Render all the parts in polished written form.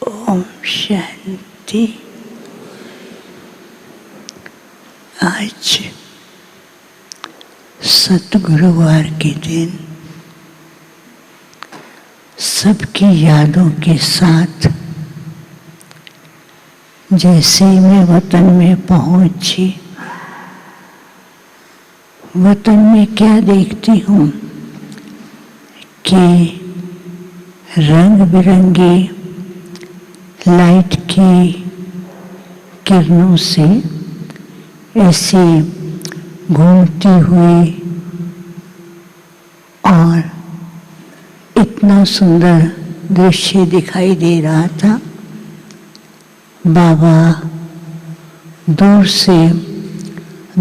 ओम शांति। आज सतगुरुवार के दिन सबकी यादों के साथ जैसे मैं वतन में पहुंची, वतन में क्या देखती हूँ कि रंग बिरंगी लाइट की किरणों से ऐसे घूमती हुई और इतना सुंदर दृश्य दिखाई दे रहा था। बाबा दूर से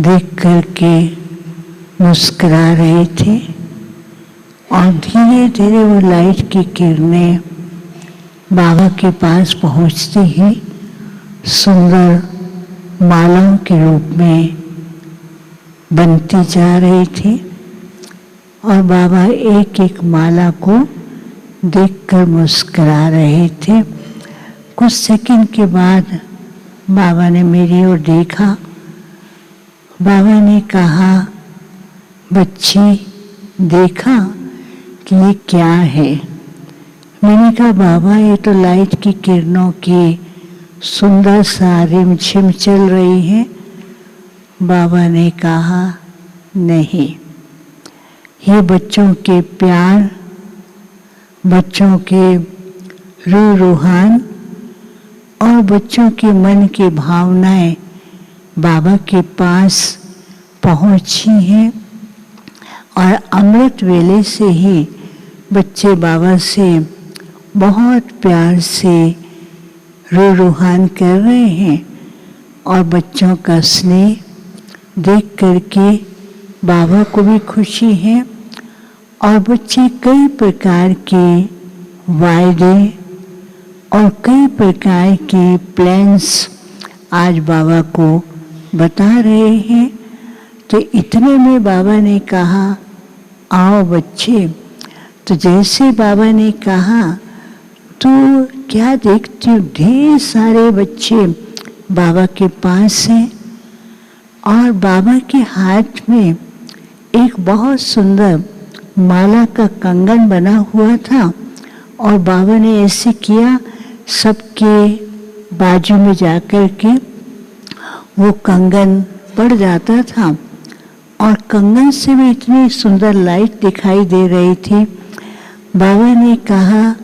देख करके मुस्कुरा रहे थे और धीरे धीरे वो लाइट की किरणें बाबा के पास पहुंचती ही सुंदर मालाओं के रूप में बनती जा रही थी और बाबा एक एक माला को देखकर मुस्कुरा रहे थे। कुछ सेकंड के बाद बाबा ने मेरी ओर देखा। बाबा ने कहा, बच्ची देखा कि ये क्या है? मैंने कहा, बाबा ये तो लाइट की किरणों की सुंदर सा रिमझिम चल रही है। बाबा ने कहा, नहीं, ये बच्चों के प्यार, बच्चों के रूहान और बच्चों के मन की भावनाएं बाबा के पास पहुंची हैं और अमृत वेले से ही बच्चे बाबा से बहुत प्यार से रूहान कर रहे हैं और बच्चों का स्नेह देख करके बाबा को भी खुशी है और बच्चे कई प्रकार के वायदे और कई प्रकार के प्लान्स आज बाबा को बता रहे हैं। तो इतने में बाबा ने कहा, आओ बच्चे। तो जैसे बाबा ने कहा, तो क्या देखती हूँ, ढेर सारे बच्चे बाबा के पास हैं और बाबा के हाथ में एक बहुत सुंदर माला का कंगन बना हुआ था और बाबा ने ऐसे किया, सबके बाजू में जाकर के वो कंगन पड़ जाता था और कंगन से भी इतनी सुंदर लाइट दिखाई दे रही थी। बाबा ने कहा,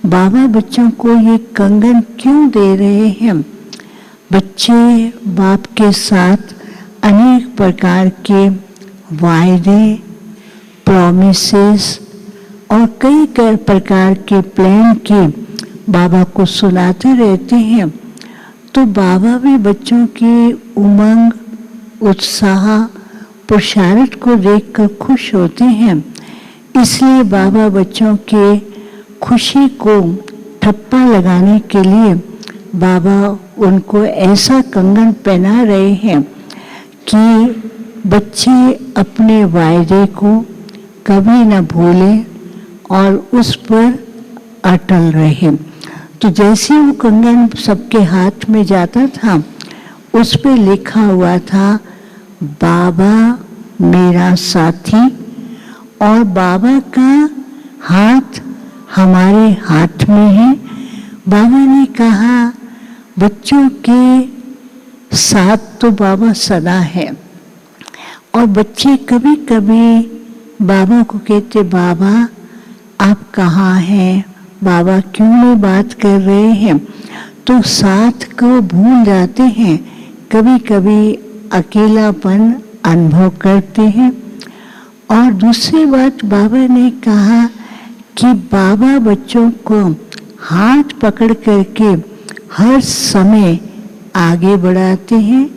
बाबा बच्चों को ये कंगन क्यों दे रहे हैं? बच्चे बाप के साथ अनेक प्रकार के वायदे, प्रॉमिसेस और कई प्रकार के प्लान के बाबा को सुनाते रहते हैं। तो बाबा भी बच्चों के उमंग, उत्साह, पुरुषार्थ को देखकर खुश होते हैं। इसलिए बाबा बच्चों के खुशी को ठप्पा लगाने के लिए बाबा उनको ऐसा कंगन पहना रहे हैं कि बच्चे अपने वायदे को कभी न भूलें और उस पर अटल रहे। तो जैसे वो कंगन सबके हाथ में जाता था, उस पे लिखा हुआ था, बाबा मेरा साथी, और बाबा का हाथ हमारे हाथ में है। बाबा ने कहा, बच्चों के साथ तो बाबा सदा है और बच्चे कभी कभी बाबा को कहते, बाबा आप कहाँ हैं? बाबा क्यों नहीं बात कर रहे हैं? तो साथ को भूल जाते हैं, कभी कभी अकेलापन अनुभव करते हैं। और दूसरी बात बाबा ने कहा कि बाबा बच्चों को हाथ पकड़ करके हर समय आगे बढ़ाते हैं,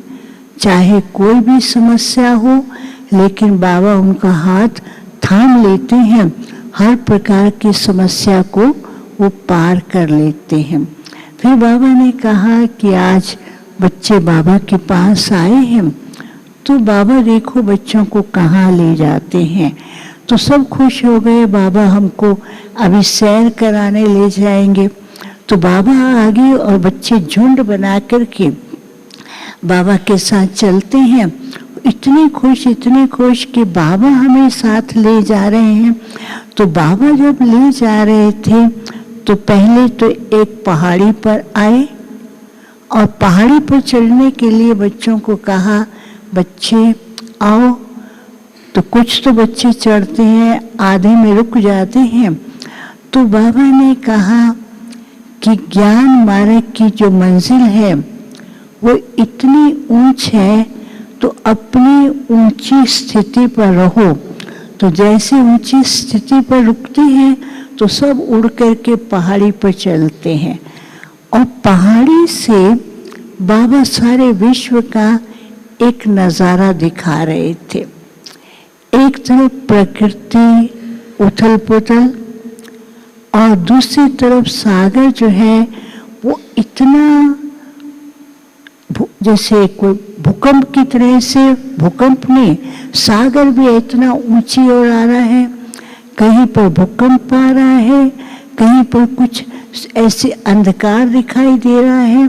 चाहे कोई भी समस्या हो, लेकिन बाबा उनका हाथ थाम लेते हैं, हर प्रकार की समस्या को वो पार कर लेते हैं। फिर बाबा ने कहा कि आज बच्चे बाबा के पास आए हैं, तो बाबा देखो बच्चों को कहाँ ले जाते हैं। तो सब खुश हो गए, बाबा हमको अभी सैर कराने ले जाएंगे। तो बाबा आगे और बच्चे झुंड बना करके बाबा के साथ चलते हैं। इतने खुश कि बाबा हमें साथ ले जा रहे हैं। तो बाबा जब ले जा रहे थे तो पहले तो एक पहाड़ी पर आए और पहाड़ी पर चढ़ने के लिए बच्चों को कहा, बच्चे आओ। तो कुछ तो बच्चे चढ़ते हैं, आधे में रुक जाते हैं। तो बाबा ने कहा कि ज्ञान मार्ग की जो मंजिल है वो इतनी ऊंच है, तो अपनी ऊंची स्थिति पर रहो। तो जैसे ऊंची स्थिति पर रुकते हैं तो सब उड़ करके पहाड़ी पर चलते हैं। और पहाड़ी से बाबा सारे विश्व का एक नज़ारा दिखा रहे थे। एक तरफ प्रकृति उथल पुथल और दूसरी तरफ सागर जो है वो इतना जैसे कोई भूकंप की तरह से, भूकंप नहीं, सागर भी इतना ऊंची ओर आ रहा है। कहीं पर भूकंप आ रहा है, कहीं पर कुछ ऐसे अंधकार दिखाई दे रहा है,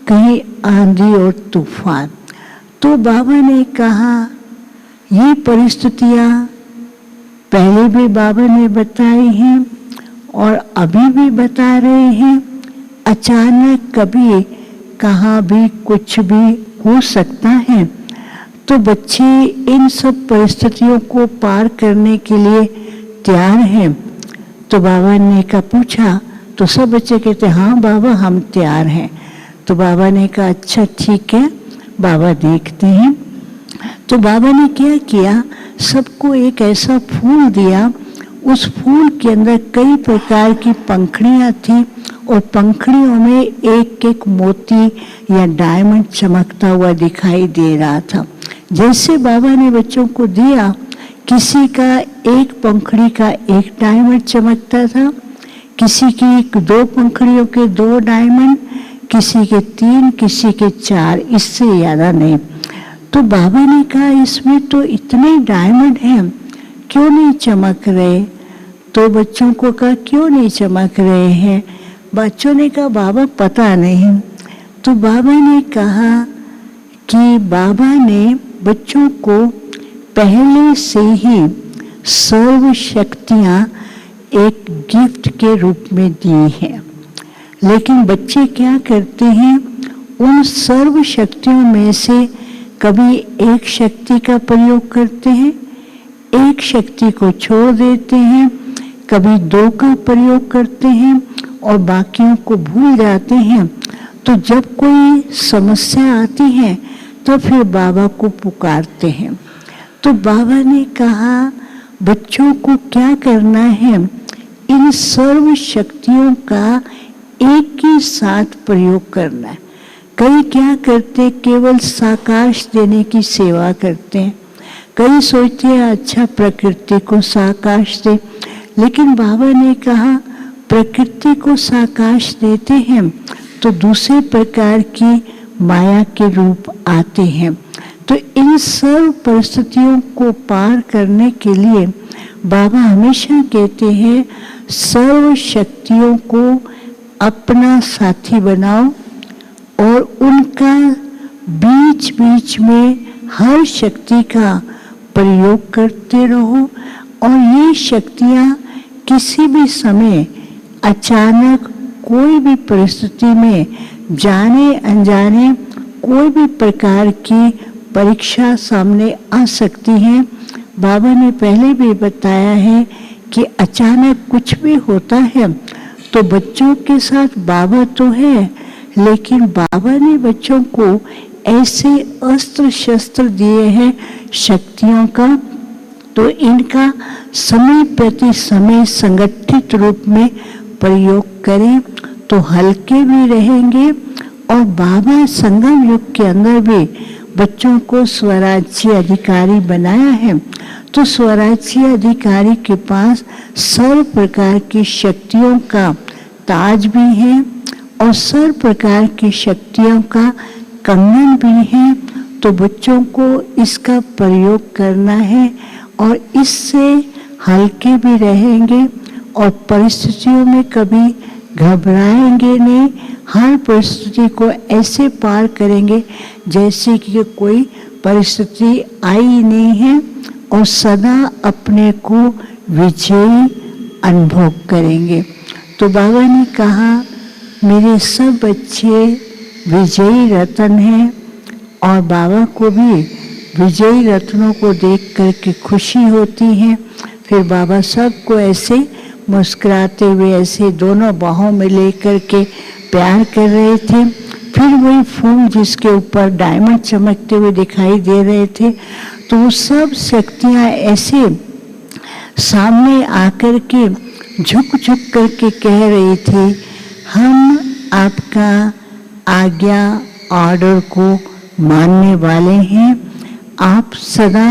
कहीं आंधी और तूफान। तो बाबा ने कहा ये परिस्थितियां पहले भी बाबा ने बताई हैं और अभी भी बता रहे हैं। अचानक कभी कहाँ भी कुछ भी हो सकता है। तो बच्चे इन सब परिस्थितियों को पार करने के लिए तैयार हैं। तो बाबा ने का पूछा तो सब बच्चे कहते हाँ बाबा हम तैयार हैं। तो बाबा ने कहा अच्छा ठीक है, बाबा देखते हैं। तो बाबा ने क्या किया, सबको एक ऐसा फूल दिया। उस फूल के अंदर कई प्रकार की पंखुड़ियाँ थी और पंखुड़ियों में एक एक मोती या डायमंड चमकता हुआ दिखाई दे रहा था। जैसे बाबा ने बच्चों को दिया, किसी का एक पंखुड़ी का एक डायमंड चमकता था, किसी की 2 पंखुड़ियों के 2 डायमंड, किसी के 3, किसी के 4, इससे ज़्यादा नहीं। तो बाबा ने कहा इसमें तो इतने डायमंड हैं, क्यों नहीं चमक रहे? तो बच्चों को कहा क्यों नहीं चमक रहे हैं? बच्चों ने कहा बाबा पता नहीं। तो बाबा ने कहा कि बाबा ने बच्चों को पहले से ही सर्व शक्तियाँ एक गिफ्ट के रूप में दी हैं, लेकिन बच्चे क्या करते हैं, उन सर्व शक्तियों में से कभी एक शक्ति का प्रयोग करते हैं, एक शक्ति को छोड़ देते हैं, कभी 2 का प्रयोग करते हैं और बाकियों को भूल जाते हैं। तो जब कोई समस्या आती है तो फिर बाबा को पुकारते हैं। तो बाबा ने कहा बच्चों को क्या करना है, इन सर्व शक्तियों का एक ही साथ प्रयोग करना है। कई क्या करते, केवल साकाश देने की सेवा करते हैं। कई सोचते हैं अच्छा प्रकृति को साकाश दे, लेकिन बाबा ने कहा प्रकृति को साकाश देते हैं तो दूसरे प्रकार की माया के रूप आते हैं। तो इन सर्व परिस्थितियों को पार करने के लिए बाबा हमेशा कहते हैं सर्व शक्तियों को अपना साथी बनाओ और उनका बीच बीच में हर शक्ति का प्रयोग करते रहो। और ये शक्तियाँ किसी भी समय अचानक कोई भी परिस्थिति में जाने अनजाने कोई भी प्रकार की परीक्षा सामने आ सकती है। बाबा ने पहले भी बताया है कि अचानक कुछ भी होता है तो बच्चों के साथ बाबा तो है, लेकिन बाबा ने बच्चों को ऐसे अस्त्र शस्त्र दिए हैं शक्तियों का, तो इनका समय प्रति समय संगठित रूप में प्रयोग करें तो हल्के भी रहेंगे। और बाबा संगम युग के अंदर भी बच्चों को स्वराज्य अधिकारी बनाया है, तो स्वराज्य अधिकारी के पास सर्व प्रकार की शक्तियों का ताज भी है और सर्व प्रकार की शक्तियों का कंगन भी है। तो बच्चों को इसका प्रयोग करना है और इससे हल्के भी रहेंगे और परिस्थितियों में कभी घबराएंगे नहीं, हर परिस्थिति को ऐसे पार करेंगे जैसे कि कोई परिस्थिति आई नहीं है, और सदा अपने को विजयी अनुभव करेंगे। तो बाबा ने कहा मेरे सब बच्चे विजयी रत्न हैं, और बाबा को भी विजयी रत्नों को देख कर के खुशी होती है। फिर बाबा सबको ऐसे मुस्कुराते हुए ऐसे दोनों बाहों में लेकर के प्यार कर रहे थे। फिर वही फूल जिसके ऊपर डायमंड चमकते हुए दिखाई दे रहे थे, तो वो सब शक्तियाँ ऐसे सामने आकर के झुक झुक करके कह रही थी, हम आपका आज्ञा ऑर्डर को मानने वाले हैं, आप सदा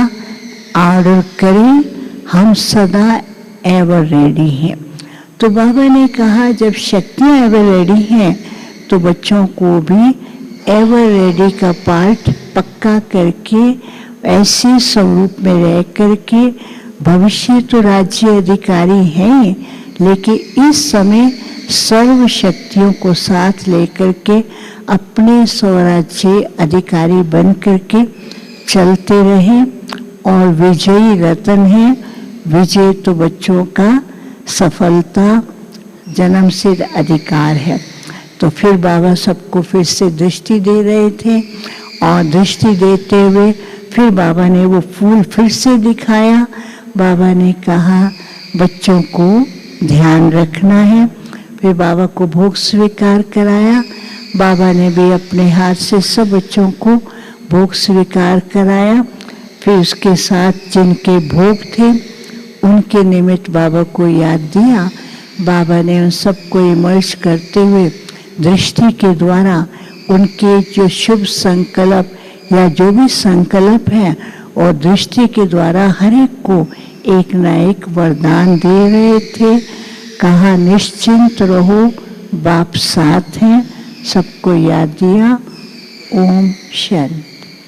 ऑर्डर करें, हम सदा एवर रेडी हैं। तो बाबा ने कहा जब शक्तियाँ एवर रेडी हैं तो बच्चों को भी एवर रेडी का पार्ट पक्का करके ऐसे स्वरूप में रह करके, भविष्य तो राज्य अधिकारी हैं, लेकिन इस समय सर्व शक्तियों को साथ लेकर के अपने स्वराज्य अधिकारी बन करके चलते रहें, और विजयी रत्न है। विजय तो बच्चों का सफलता जन्म सिद्ध अधिकार है। तो फिर बाबा सबको फिर से दृष्टि दे रहे थे, और दृष्टि देते हुए फिर बाबा ने वो फूल फिर से दिखाया। बाबा ने कहा बच्चों को ध्यान रखना है। फिर बाबा को भोग स्वीकार कराया। बाबा ने भी अपने हाथ से सब बच्चों को भोग स्वीकार कराया। फिर उसके साथ जिनके भोग थे उनके निमित्त बाबा को याद दिया। बाबा ने उन सबको इमर्ज करते हुए दृष्टि के द्वारा उनके जो शुभ संकल्प या जो भी संकल्प है, और दृष्टि के द्वारा हर एक को एक न एक वरदान दे रहे थे। कहा निश्चिंत रहो, बाप साथ हैं, सबको याद दिया। ओम शांति।